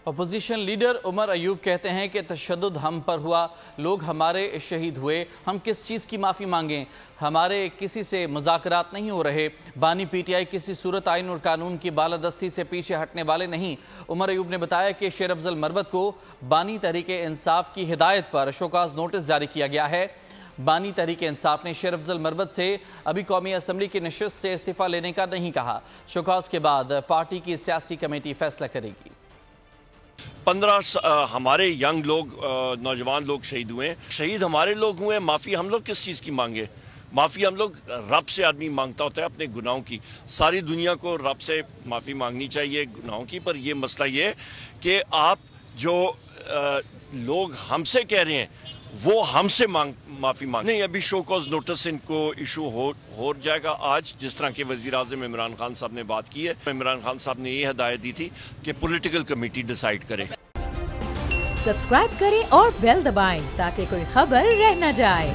Opposition leader Omar Ayub کہتے ہیں کہ تشدد ہم پر ہوا، لوگ ہمارے شہید ہوئے، ہم کس چیز کی معافی مانگیں؟ ہمارے کسی سے مذاکرات نہیں ہو رہے۔ بانی پی ٹی آئی کسی صورت آئین اور قانون کی بالادستی سے پیچھے ہٹنے والے نہیں۔ عمر ایوب نے بتایا کہ شیر افضل مروت کو بانی تحریک انصاف کی ہدایت پر شوکاز نوٹس جاری کیا گیا ہے۔ بانی تحریک انصاف نے شیر افضل مروت سے ابھی قومی اسمبلی کی نشست سے استعفیٰ لینے کا نہیں کہا۔ شوکاز کے بعد پارٹی کی سیاسی کمیٹی فیصلہ کرے گی۔ 15 ہمارے ینگ لوگ، نوجوان لوگ شہید ہوئے ہیں۔ شہید ہمارے لوگ ہوئے ہیں، معافی ہم لوگ کس چیز کی مانگے؟ معافی ہم لوگ رب سے آدمی مانگتا ہوتا ہے اپنے گناہوں کی۔ ساری دنیا کو رب سے معافی مانگنی چاہیے گناہوں کی، پر یہ مسئلہ یہ ہے کہ آپ جو لوگ ہم سے کہہ رہے ہیں وہ ہم سے معافی مانگ نہیں۔ ابھی شو کاز نوٹس ان کو ایشو ہو جائے گا آج، جس طرح کہ وزیر اعظم عمران خان صاحب نے بات کی ہے۔ عمران خان صاحب نے یہ ہدایت دی تھی کہ پولیٹیکل کمیٹی ڈیسائیڈ کرے۔ سبسکرائب کریں اور بیل دبائیں تاکہ کوئی خبر رہ نہ جائے۔